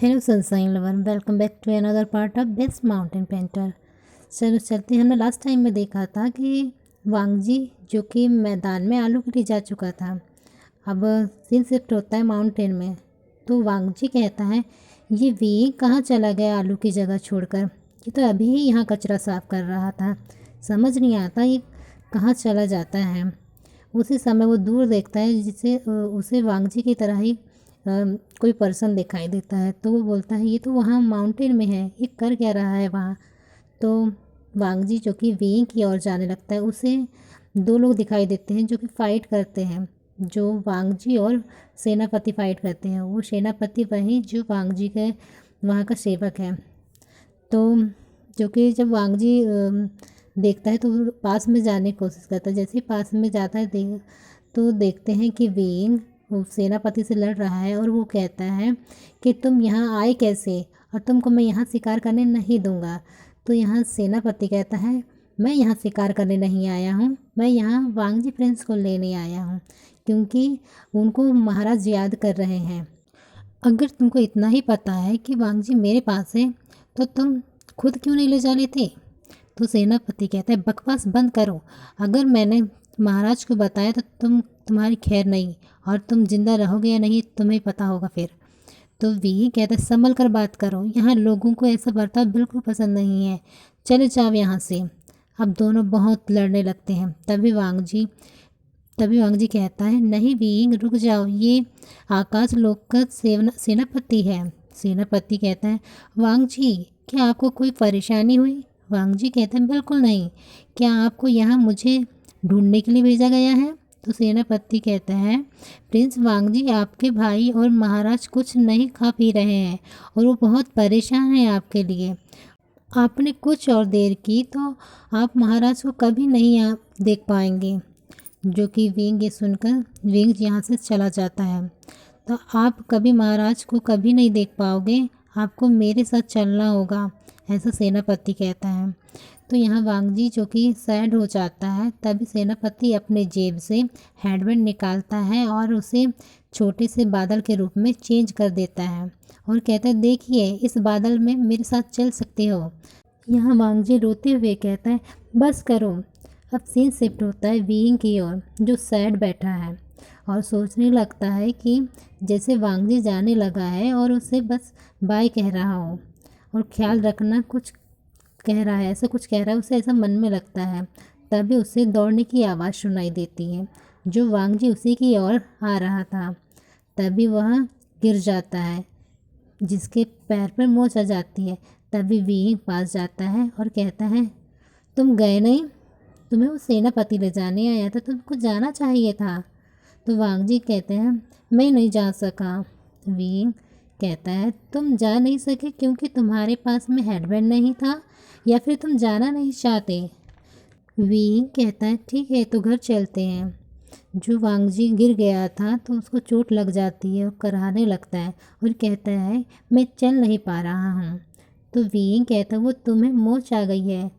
Hello sunshine lover, welcome back to another part of best mountain painter. चलो चलते हैं। हमने लास्ट टाइम में देखा था कि वांगजी जो कि मैदान में आलू के लिए जा चुका था, अब सीन शिफ्ट होता है माउंटेन में। तो वांगजी कहता है ये वी कहाँ चला गया आलू की जगह छोड़कर, ये तो अभी ही यहाँ कचरा साफ कर रहा था। समझ नहीं आता ये कहाँ चला जाता है। उसी समय वो दूर देखता है जिसे उसे वांगजी की तरह ही कोई पर्सन दिखाई देता है। तो वो बोलता है ये तो वहाँ माउंटेन में है, ये कर क्या रहा है वहाँ। तो वांगजी जो कि वेइंग की ओर जाने लगता है, उसे दो लोग दिखाई देते हैं जो कि फ़ाइट करते हैं। जो वांगजी और सेनापति फ़ाइट करते हैं। वो सेनापति वही जो वांगजी के वहाँ का सेवक है। तो जो कि जब वांगजी देखता है तो वो पास में जाने की कोशिश करता है। जैसे ही पास में जाता है तो देखते हैं कि वेइंग वो सेनापति से लड़ रहा है और वो कहता है कि तुम यहाँ आए कैसे, और तुमको मैं यहाँ शिकार करने नहीं दूँगा। तो यहाँ सेनापति कहता है मैं यहाँ शिकार करने नहीं आया हूँ, मैं यहाँ वांगजी प्रिंस को लेने आया हूँ, क्योंकि उनको महाराज याद कर रहे हैं। अगर तुमको इतना ही पता है कि वांगजी मेरे पास है तो तुम खुद क्यों नहीं ले जा लेते। तो सेनापति कहता है बकवास बंद करो, अगर मैंने महाराज को बताया तो तुम्हारी खैर नहीं, और तुम जिंदा रहोगे या नहीं तुम्हें पता होगा फिर। तो वी कहता है संभल कर बात करो, यहाँ लोगों को ऐसा बर्ताव बिल्कुल पसंद नहीं है, चले जाओ यहाँ से। अब दोनों बहुत लड़ने लगते हैं। तभी वांगजी कहता है नहीं वीइंग रुक जाओ, ये आकाश लोक का सेनापति है। सेनापति कहता है वांगजी क्या आपको कोई परेशानी हुई। वांगजी कहते हैं बिल्कुल नहीं, क्या आपको यहाँ मुझे ढूंढने के लिए भेजा गया है। तो सेनापति कहता है प्रिंस वांगजी आपके भाई और महाराज कुछ नहीं खा पी रहे हैं और वो बहुत परेशान हैं आपके लिए। आपने कुछ और देर की तो आप महाराज को कभी नहीं आप देख पाएंगे। जो कि विंग ये सुनकर विंग यहाँ से चला जाता है। तो आप कभी महाराज को कभी नहीं देख पाओगे, आपको मेरे साथ चलना होगा, ऐसा सेनापति कहता है। तो यहाँ वांगजी जो कि सैड हो जाता है। तभी सेनापति अपने जेब से हेडबैंड निकालता है और उसे छोटे से बादल के रूप में चेंज कर देता है और कहता है देखिए इस बादल में मेरे साथ चल सकते हो। यहाँ वांगजी रोते हुए कहता है बस करो। अब सीन शिफ्ट होता है वीइंग की ओर, जो सैड बैठा है और सोचने लगता है कि जैसे वांगजी जाने लगा है और उसे बस बाय कह रहा हो और ख्याल रखना कुछ कह रहा है, ऐसा कुछ कह रहा है, उसे ऐसा मन में लगता है। तभी उसे दौड़ने की आवाज़ सुनाई देती है, जो वांगजी उसी की ओर आ रहा था। तभी वह गिर जाता है, जिसके पैर पर मोच आ जाती है। तभी वीइंग पास जाता है और कहता है तुम गए नहीं, तुम्हें वो सेनापति ले जाने आया था, तुमको जाना चाहिए था। तो वांगजी कहते हैं मैं नहीं जा सका। वीइंग कहता है तुम जा नहीं सके क्योंकि तुम्हारे पास में हेडबैंड नहीं था, या फिर तुम जाना नहीं चाहते। वीइंग कहता है ठीक है तो घर चलते हैं। जो वांगजी गिर गया था तो उसको चोट लग जाती है और कराहने लगता है और कहता है मैं चल नहीं पा रहा हूँ। तो वीइंग कहता है वो तुम्हें मोच आ गई है।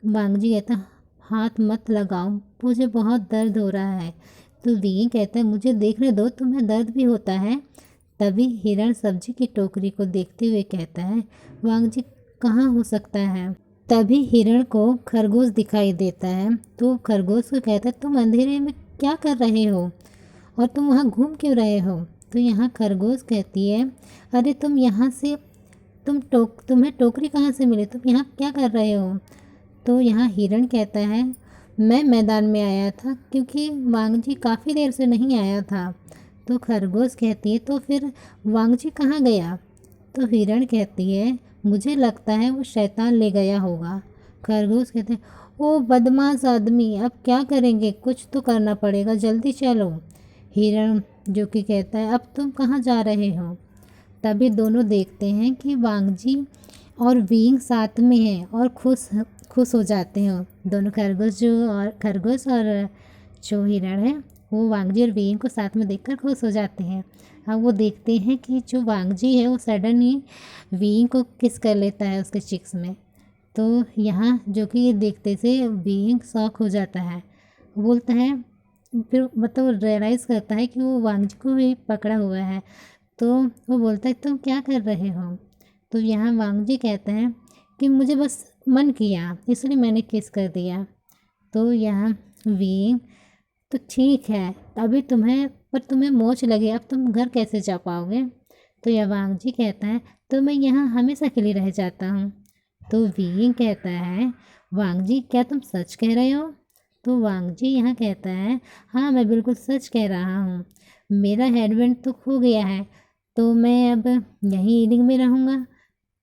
वांगजी कहता हाथ मत लगाओ, मुझे बहुत दर्द हो रहा है। तो वीइंग कहता है मुझे देखने दो, तुम्हें दर्द भी होता है। तभी हिरण सब्जी की टोकरी को देखते हुए कहता है वांगजी कहाँ हो सकता है। तभी हिरण को खरगोश दिखाई देता है। तो खरगोश को कहता है तुम अंधेरे में क्या कर रहे हो और तुम वहाँ घूम क्यों रहे हो। तो यहाँ खरगोश कहती है अरे तुम यहाँ से तुम्हें टोकरी कहाँ से मिली, तुम यहाँ क्या कर रहे हो। तो यहाँ हिरण कहता है मैं मैदान में आया था क्योंकि वांगजी काफ़ी देर से नहीं आया था। तो खरगोश कहती है तो फिर वांगजी कहाँ गया। तो हिरण कहती है मुझे लगता है वो शैतान ले गया होगा। खरगोश कहते हैं ओ बदमाश आदमी, अब क्या करेंगे, कुछ तो करना पड़ेगा, जल्दी चलो। हिरण जो कि कहता है अब तुम कहाँ जा रहे हो। तभी दोनों देखते हैं कि वांगजी और वीइंग साथ में हैं और खुश खुश हो जाते हैं। दोनों खरगोश और जो हिरण है वो वांगजी और वीइंग को साथ में देखकर खुश हो जाते हैं। अब वो देखते हैं कि जो वांगजी है वो सडन ही वीइंग को किस कर लेता है उसके चिक्स में। तो यहाँ जो कि ये देखते से वीइंग शॉक हो जाता है, बोलता है फिर मतलब रियलाइज़ करता है कि वो वांगजी को भी पकड़ा हुआ है। तो वो बोलता है तुम क्या कर रहे हो? तो यहाँ वांगजी कहता है कि मुझे बस मन किया इसलिए मैंने किस कर दिया। तो यहाँ वीइंग तो ठीक है, अभी तुम्हें मोच लगी, अब तुम घर कैसे जा पाओगे? तो यह वांगजी कहता है तो मैं यहाँ हमेशा के लिए रह जाता हूँ। तो वीइंग कहता है वांगजी क्या तुम सच कह रहे हो? तो वांगजी यहाँ कहता है हाँ मैं बिल्कुल सच कह रहा हूँ, मेरा हेडबैंड तो खो गया है तो मैं अब यहीं ईलिंग में रहूँगा।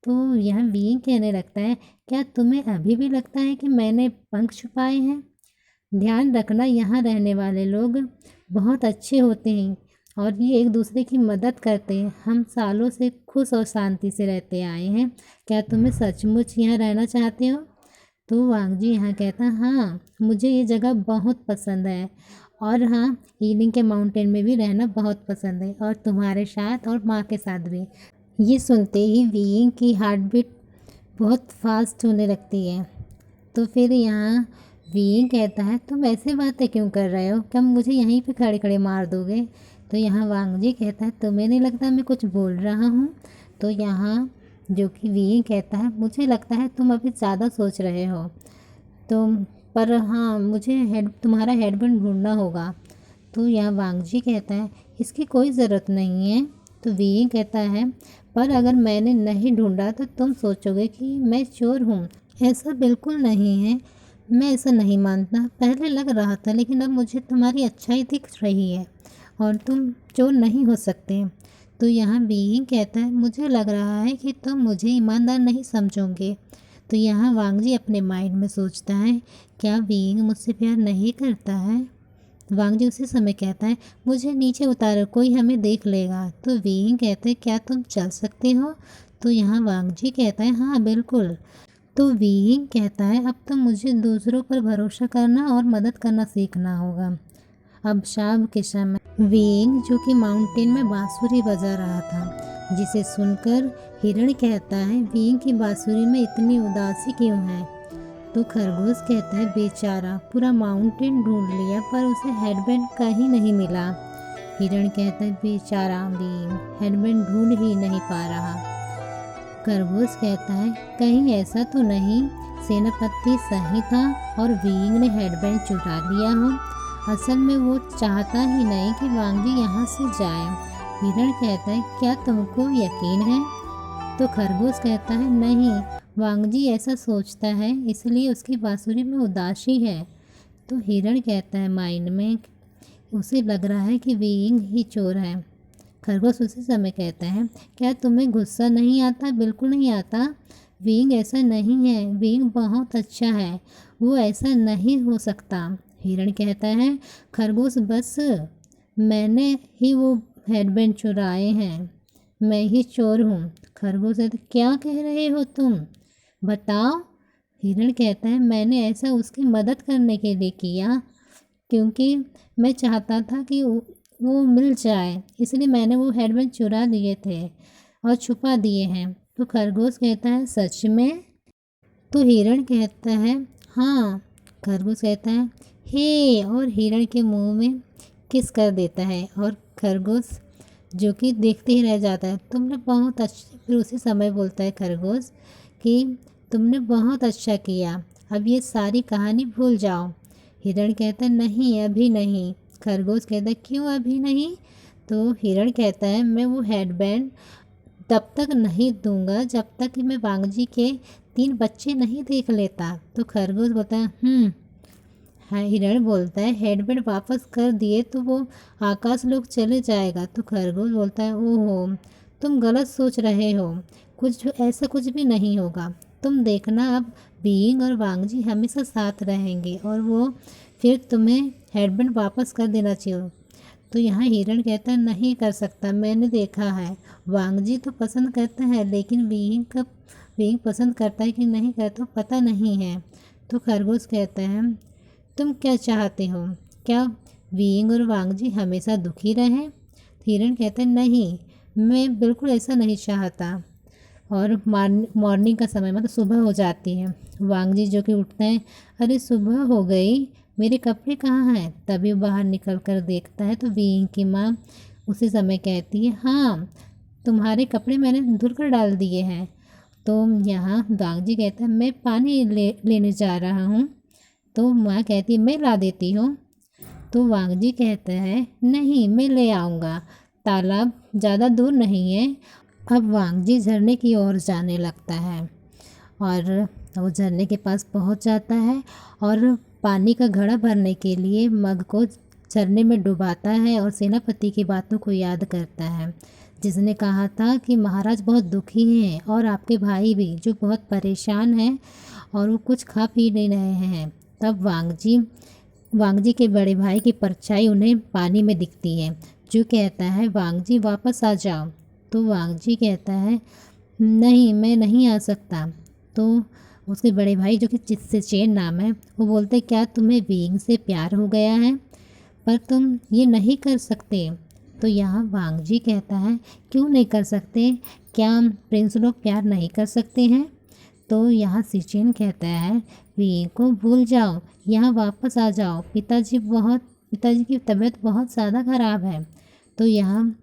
तो यह वीइंग कहने लगता है क्या तुम्हें अभी भी लगता है कि मैंने पंख छुपाए हैं? ध्यान रखना यहाँ रहने वाले लोग बहुत अच्छे होते हैं और ये एक दूसरे की मदद करते हैं। हम सालों से खुश और शांति से रहते आए हैं, क्या तुम्हें सचमुच यहाँ रहना चाहते हो? तो वांगजी यहाँ कहता है हाँ मुझे ये जगह बहुत पसंद है और हाँ हीलिंग के माउंटेन में भी रहना बहुत पसंद है और तुम्हारे साथ और माँ के साथ भी। ये सुनते ही वीइंग की हार्ट बीट बहुत फास्ट होने लगती है। तो फिर यहाँ वीइंग कहता है तुम ऐसे बातें क्यों कर रहे हो, क्या मुझे यहीं पे खड़े खड़े मार दोगे? तो यहाँ वांगजी कहता है तुम्हें नहीं लगता मैं कुछ बोल रहा हूँ? तो यहाँ जो कि वीइंग कहता है मुझे लगता है तुम अभी ज़्यादा सोच रहे हो, तुम पर हाँ मुझे तुम्हारा हेडबैंड ढूंढना होगा। तो यहाँ वांगजी कहता है इसकी कोई ज़रूरत नहीं है। तो वीइंग कहता है पर अगर मैंने नहीं ढूंढा तो तुम सोचोगे कि मैं चोर हूँ। ऐसा बिल्कुल नहीं है, मैं ऐसा नहीं मानता, पहले लग रहा था लेकिन अब मुझे तुम्हारी अच्छाई दिख रही है और तुम चोर नहीं हो सकते। तो यहाँ वीइंग कहता है मुझे लग रहा है कि तुम मुझे ईमानदार नहीं समझोगे। तो यहाँ वांगजी अपने माइंड में सोचता है क्या वीइंग मुझसे प्यार नहीं करता है? वांगजी उसी समय कहता है मुझे नीचे उतारो कोई हमें देख लेगा। तो वीइंग कहते हैं क्या तुम चल सकते हो? तो यहाँ वांगजी कहता है हाँ बिल्कुल। तो वीइंग कहता है अब तो मुझे दूसरों पर भरोसा करना और मदद करना सीखना होगा। अब शाम के समय वीइंग जो कि माउंटेन में बांसुरी बजा रहा था, जिसे सुनकर हिरण कहता है वीइंग की बांसुरी में इतनी उदासी क्यों है? तो खरगोश कहता है बेचारा पूरा माउंटेन ढूंढ लिया पर उसे हेडबैंड कहीं नहीं मिला। हिरण कहता है बेचारा वीइंग हेडबैंड ढूंढ ही नहीं पा रहा। खरगोश कहता है कहीं ऐसा तो नहीं सेनापति सही था और वीइंग ने हेडबैंड चुरा लिया हो? असल में वो चाहता ही नहीं कि वांगजी यहाँ से जाए। हिरण कहता है क्या तुमको यकीन है? तो खरगोश कहता है नहीं, वांगजी ऐसा सोचता है इसलिए उसकी बांसुरी में उदासी है। तो हिरण कहता है माइंड में उसे लग रहा है कि वीइंग ही चोर है। खरगोश उसी समय कहता है क्या तुम्हें गुस्सा नहीं आता? बिल्कुल नहीं आता, वीइंग ऐसा नहीं है, वीइंग बहुत अच्छा है, वो ऐसा नहीं हो सकता। हिरण कहता है खरगोश बस मैंने ही वो हेडबैंड चुराए हैं, मैं ही चोर हूँ। खरगोश कहता है क्या कह रहे हो तुम, बताओ। हिरण कहता है मैंने ऐसा उसकी मदद करने के लिए किया क्योंकि मैं चाहता था कि वो मिल जाए, इसलिए मैंने वो हेडबैंड चुरा लिए थे और छुपा दिए हैं। तो खरगोश कहता है सच में? तो हिरण कहता है हाँ। खरगोश कहता है हे और हिरण के मुंह में किस कर देता है और खरगोश जो कि देखते ही रह जाता है। तुमने बहुत अच्छा, फिर उसी समय बोलता है खरगोश कि तुमने बहुत अच्छा किया, अब ये सारी कहानी भूल जाओ। हिरण कहता है नहीं अभी नहीं। खरगोश कहता है क्यों अभी नहीं? तो हिरण कहता है मैं वो हेडबैंड तब तक नहीं दूंगा जब तक कि मैं वांगजी के 3 बच्चे नहीं देख लेता। तो खरगोश बोलता है हाँ। हिरण बोलता है हेडबैंड वापस कर दिए तो वो आकाश लोक चले जाएगा। तो खरगोश बोलता है ओहो तुम गलत सोच रहे हो, कुछ ऐसा कुछ भी नहीं होगा, तुम देखना अब बीइंग और वांगजी हमेशा साथ रहेंगे और वो फिर तुम्हें हेडबैंड वापस कर देना चाहिए। तो यहाँ हिरण कहता है नहीं कर सकता, मैंने देखा है वांगजी तो पसंद करता है लेकिन बीइंग पसंद करता है कि नहीं करता पता नहीं है। तो खरगोश कहता है तुम क्या चाहते हो, क्या बीइंग और वांगजी हमेशा दुखी रहें? हिरण कहता है नहीं, मैं बिल्कुल ऐसा नहीं चाहता। और मॉर्निंग का समय मतलब सुबह हो जाती है। वांगजी जो कि उठते हैं अरे सुबह हो गई, मेरे कपड़े कहाँ हैं? तभी बाहर निकल कर देखता है तो बीइंग की माँ उसी समय कहती है, हाँ तुम्हारे कपड़े मैंने धुल कर डाल दिए हैं। तो यहाँ वांगजी कहता है, मैं पानी लेने जा रहा हूँ। तो माँ कहती है, मैं ला देती हूँ। तो वांगजी कहता है, नहीं मैं ले आऊँगा, तालाब ज़्यादा दूर नहीं है। अब वांगजी झरने की ओर जाने लगता है और वो झरने के पास पहुंच जाता है और पानी का घड़ा भरने के लिए मग को झरने में डुबाता है और सेनापति की बातों को याद करता है, जिसने कहा था कि महाराज बहुत दुखी हैं और आपके भाई भी, जो बहुत परेशान हैं और वो कुछ खा पी नहीं रहे हैं। तब वांगजी के बड़े भाई की परछाई उन्हें पानी में दिखती है, जो कहता है, वांगजी वापस आ जाओ। तो वांगजी कहता है, नहीं मैं नहीं आ सकता। तो उसके बड़े भाई, जो कि चित्सेचेन नाम है, वो बोलते, क्या तुम्हें वीइंग से प्यार हो गया है, पर तुम ये नहीं कर सकते। तो यहाँ वांगजी कहता है, क्यों नहीं कर सकते, क्या प्रिंस लोग प्यार नहीं कर सकते हैं। तो यहाँ सिचेन कहता है, वीइंग को भूल जाओ, यहाँ वापस आ जाओ, पिताजी की तबीयत बहुत ज़्यादा ख़राब है। तो यहाँ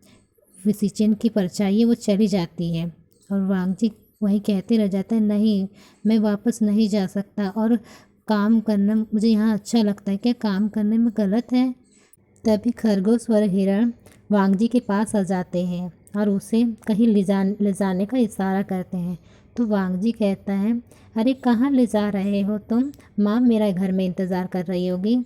सिचेन की परछाई है वो चली जाती है और वांगजी वहीं कहते रह जाता है, नहीं मैं वापस नहीं जा सकता और काम करना मुझे यहाँ अच्छा लगता है, क्या काम करने में गलत है। तभी खरगोश और हिरण वांगजी के पास आ जाते हैं और उसे कहीं ले जाने का इशारा करते हैं। तो वांगजी कहता है, अरे कहाँ ले जा रहे हो तुम, माँ मेरा घर में इंतज़ार कर रही होगी,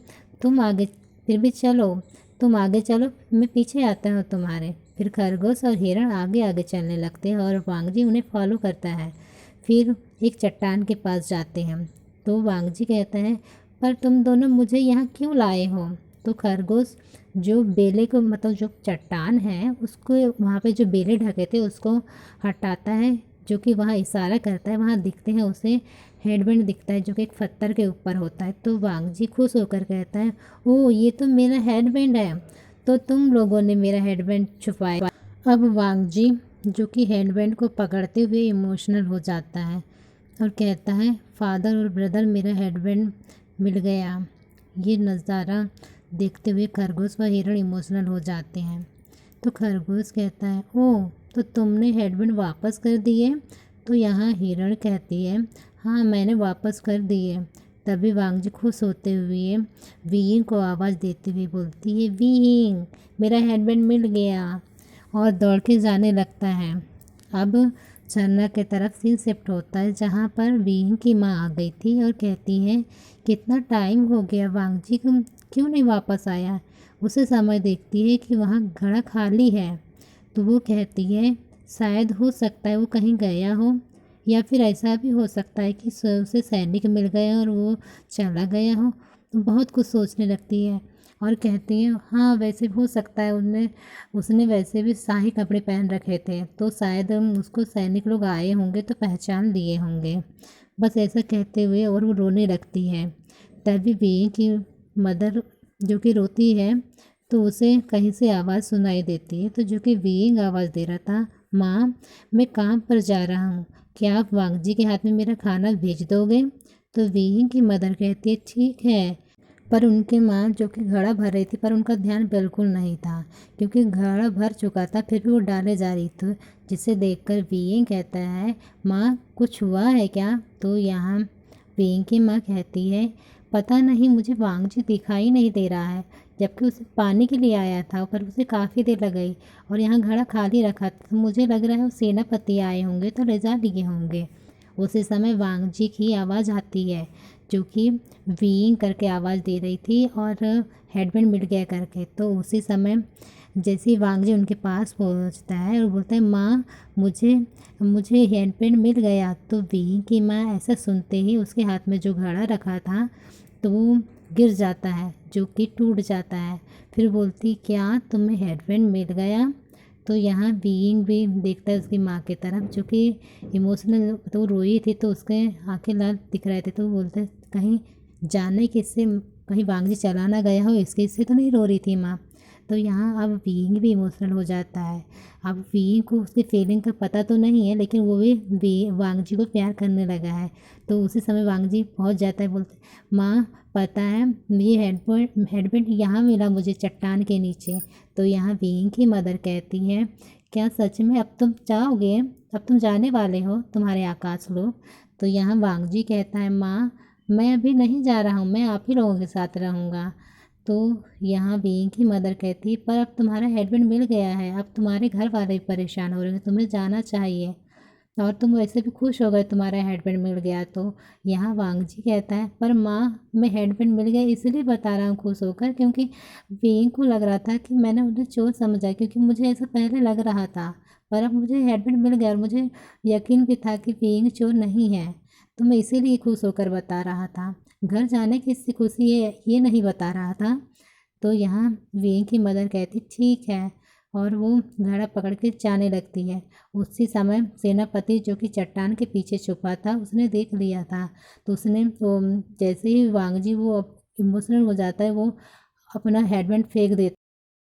तुम आगे फिर भी चलो, तुम आगे चलो, मैं पीछे आता हूँ तुम्हारे। फिर खरगोश और हिरण आगे आगे चलने लगते हैं और वांगजी उन्हें फॉलो करता है। फिर एक चट्टान के पास जाते हैं। तो वांगजी कहता है, पर तुम दोनों मुझे यहाँ क्यों लाए हो। तो खरगोश जो बेले को, मतलब जो चट्टान है उसको, वहाँ पे जो बेले ढके थे उसको हटाता है, जो कि वहाँ इशारा करता है, वहाँ दिखते हैं उसे हेडबैंड दिखता है, जो कि एक पत्थर के ऊपर होता है। तो वांगजी खुश होकर कहता है, ओह ये तो मेरा हेडबैंड है, तो तुम लोगों ने मेरा हेडबैंड छुपाया। अब वांगजी, जो कि हेडबैंड को पकड़ते हुए इमोशनल हो जाता है और कहता है, फादर और ब्रदर मेरा हेडबैंड मिल गया। ये नज़ारा देखते हुए खरगोश व हिरण इमोशनल हो जाते हैं। तो खरगोश कहता है, ओह तो तुमने हेडबैंड वापस कर दिए। तो यहाँ हिरण कहती है, हाँ मैंने वापस कर दिए। तभी वांगजी खुश होते हुए वीइंग को आवाज़ देते हुए बोलती है, वीइंग मेरा हेडबैंड मिल गया, और दौड़ के जाने लगता है। अब झरना की तरफ सीन शिफ्ट होता है, जहाँ पर वीइंग की माँ आ गई थी और कहती है, कितना टाइम हो गया, वांगजी क्यों नहीं वापस आया। उसे समय देखती है कि वहाँ घड़ा खाली है। तो वो कहती है, शायद हो सकता है वो कहीं गया हो, या फिर ऐसा भी हो सकता है कि उसे सैनिक मिल गए और वो चला गया हो। तो बहुत कुछ सोचने लगती है और कहती है, हाँ वैसे भी हो सकता है, उसने वैसे भी शाही कपड़े पहन रखे थे, तो शायद उसको सैनिक लोग आए होंगे तो पहचान लिए होंगे। बस ऐसा कहते हुए और वो रोने लगती है। तभी वी की मदर, जो कि रोती है, तो उसे कहीं से आवाज़ सुनाई देती है। तो जो कि वीइंग आवाज़ दे रहा था, माँ मैं काम पर जा रहा हूँ, क्या आप वांगजी के हाथ में मेरा खाना भेज दोगे। तो वीइंग की मदर कहती है, ठीक है। पर उनकी माँ, जो कि घड़ा भर रही थी, पर उनका ध्यान बिल्कुल नहीं था, क्योंकि घड़ा भर चुका था, फिर भी वो डाले जा रही थी, जिसे देखकर वीइंग कहता है, माँ कुछ हुआ है क्या। तो यहाँ वीइंग की माँ कहती है, पता नहीं, मुझे वांगजी दिखाई नहीं दे रहा है, जबकि उसे पानी के लिए आया था, पर उसे काफ़ी देर लग गई और यहाँ घड़ा खाली रखा था, तो मुझे लग रहा है वो सेनापति आए होंगे तो ले जा लिए होंगे। उसी समय वांगजी की आवाज़ आती है, जो कि वीइंग करके आवाज़ दे रही थी और हेडबैंड मिल गया करके। तो उसी समय जैसे ही वांगजी उनके पास पहुंचता है और बोलता है, माँ मुझे मुझे हेडबैंड मिल गया। तो वीइंग की माँ ऐसा सुनते ही उसके हाथ में जो घड़ा रखा था तो वो गिर जाता है, जो कि टूट जाता है। फिर बोलती, क्या तुम्हें हेडबैंड मिल गया। तो यहाँ वीइंग भी देखता है उसकी माँ की तरफ, जो कि इमोशनल, तो रोई थी तो उसके आंखें लाल दिख रहे थे। तो वो बोलते हैं, कहीं जाने किससे, कहीं वांगजी चला ना गया हो, इसके इससे तो नहीं रो रही थी माँ। तो यहाँ अब बीइंग भी इमोशनल हो जाता है। अब बीइंग को उसकी फीलिंग का पता तो नहीं है, लेकिन वो भी वांगजी को प्यार करने लगा है। तो उसी समय वांगजी पहुँच जाता है, बोलते माँ पता है ये हेडबैंड यहाँ मिला मुझे चट्टान के नीचे। तो यहाँ बीइंग की मदर कहती है क्या सच में अब तुम जाओगे, अब तुम जाने वाले हो तुम्हारे आकाश लोग। तो यहाँ वांगजी कहता है माँ मैं अभी नहीं जा रहा हूँ, मैं आप ही लोगों के साथ रहूँगा। तो यहाँ बीइंग की मदर कहती है पर अब तुम्हारा हेडबैंड मिल गया है, अब तुम्हारे घर वाले भी परेशान हो रहे हैं, तुम्हें जाना चाहिए और तुम वैसे भी खुश हो गए तुम्हारा हेडबैंड मिल गया। तो यहाँ वांगजी कहता है पर माँ मैं हेडबैंड मिल गया इसलिए बता रहा हूँ खुश होकर, क्योंकि बीइंग को लग रहा था कि मैंने उन्हें चोर समझा, क्योंकि मुझे ऐसा पहले लग रहा था, पर अब मुझे हेडबैंड मिल गया और मुझे यकीन भी था कि बीइंग चोर नहीं है। तो मैं इसीलिए खुश होकर बता रहा था, घर जाने की इससे खुशी है ये नहीं बता रहा था। तो यहाँ बीइंग की मदर कहती ठीक है और वो घड़ा पकड़ के जाने लगती है। उसी समय सेनापति जो कि चट्टान के पीछे छुपा था उसने देख लिया था। तो उसने जैसे ही वांगजी वो इमोशनल हो जाता है वो अपना हेडबैंड फेंक देता